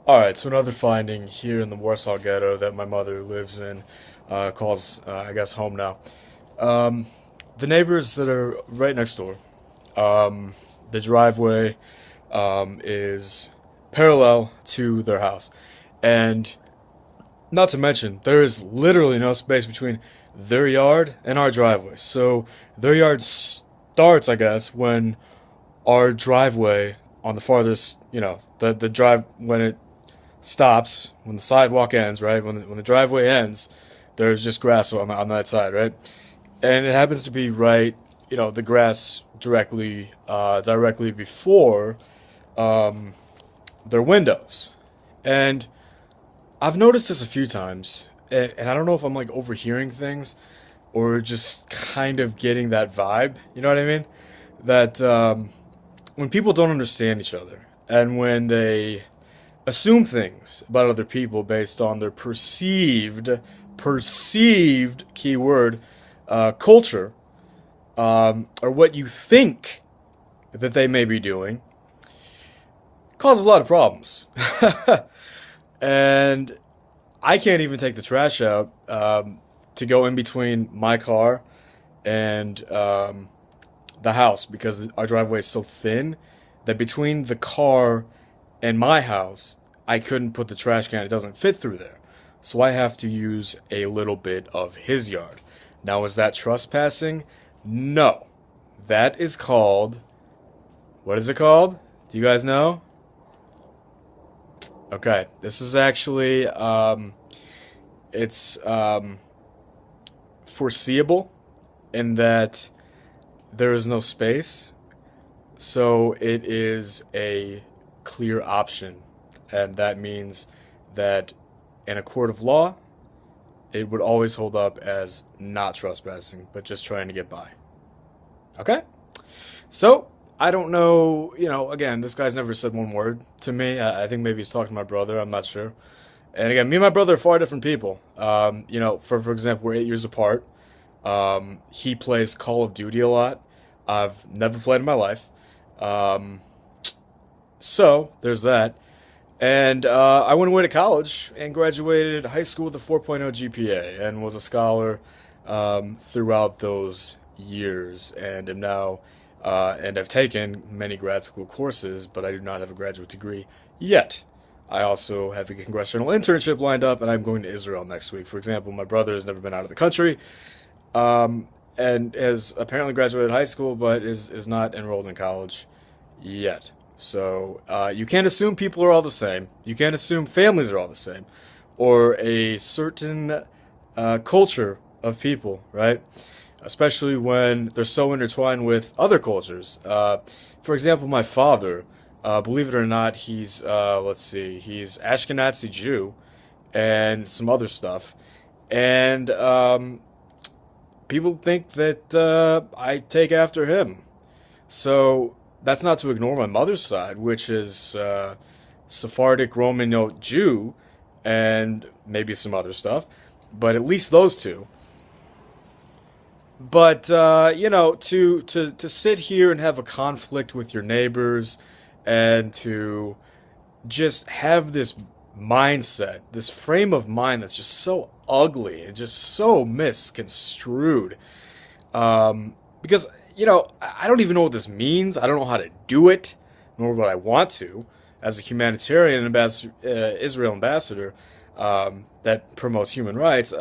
Alright, so another finding here in the Warsaw ghetto that my mother lives in, calls, I guess, home now. Um, the neighbors that are right next door, the driveway, is parallel to their house. And not to mention, there is literally no space between their yard and our driveway. So their yard starts, I guess, when our driveway on the farthest, the drive, when it stops, when the sidewalk ends, right? When the driveway ends, there's just grass on that side, right? And it happens to be right, the grass directly before their windows. And I've noticed this a few times, and I don't know if I'm like overhearing things or just kind of getting that vibe. You know what I mean? That when people don't understand each other and when they assume things about other people based on their perceived keyword culture, or what you think that they may be doing, causes a lot of problems. And I can't even take the trash out to go in between my car and the house because our driveway is so thin that between the car and my house, I couldn't put the trash can. It doesn't fit through there. So I have to use a little bit of his yard. Now, is that trespassing? No. That is called. What is it called? Do you guys know? Okay. This is actually. It's foreseeable in that there is no space. So it is a clear option. And that means that in a court of law, it would always hold up as not trespassing, but just trying to get by. Okay? So, I don't know, again, this guy's never said one word to me. I think maybe he's talking to my brother, I'm not sure. And again, me and my brother are far different people. For example, we're 8 years apart. He plays Call of Duty a lot. I've never played in my life. Um, so, there's that. And I went away to college and graduated high school with a 4.0 GPA and was a scholar throughout those years and am now and have taken many grad school courses, but I do not have a graduate degree yet. I also have a congressional internship lined up, and I'm going to Israel next week. For example, my brother has never been out of the country and has apparently graduated high school, but is not enrolled in college yet. So you can't assume people are all the same. You can't assume families are all the same, or a certain culture of people, right? Especially when they're so intertwined with other cultures. For example, my father, believe it or not, he's he's Ashkenazi Jew and some other stuff, and people think that I take after him. So that's not to ignore my mother's side, which is Sephardic Roman Jew and maybe some other stuff, but at least those two. But to sit here and have a conflict with your neighbors and to just have this mindset, this frame of mind that's just so ugly and just so misconstrued. Because I don't even know what this means. I don't know how to do it, nor would I want to, as a humanitarian Israel ambassador that promotes human rights.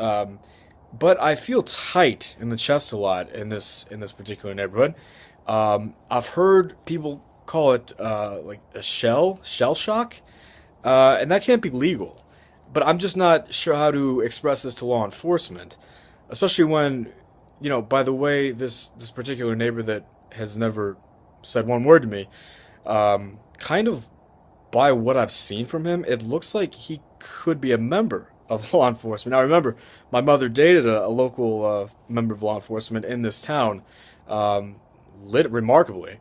But I feel tight in the chest a lot in this particular neighborhood. I've heard people call it like a shell shock, and that can't be legal. But I'm just not sure how to express this to law enforcement, especially when, by the way, this particular neighbor that has never said one word to me, kind of by what I've seen from him, it looks like he could be a member of law enforcement. Now, remember, my mother dated a local member of law enforcement in this town, lit remarkably,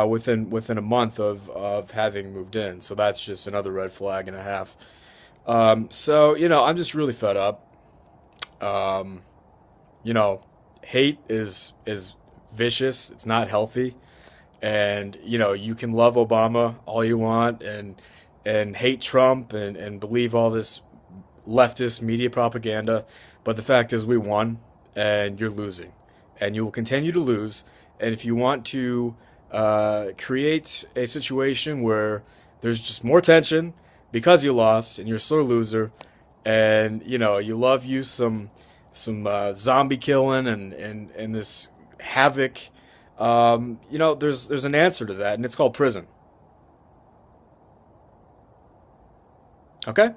within a month of having moved in. So that's just another red flag and a half. I'm just really fed up. Um, you know, hate is vicious. It's not healthy. And you can love Obama all you want, and and hate Trump and believe all this leftist media propaganda. But the fact is, we won, and you're losing, and you will continue to lose. And if you want to create a situation where there's just more tension because you lost and you're a sore loser, and you love you some zombie killing and this havoc, there's an answer to that, and it's called prison. Okay.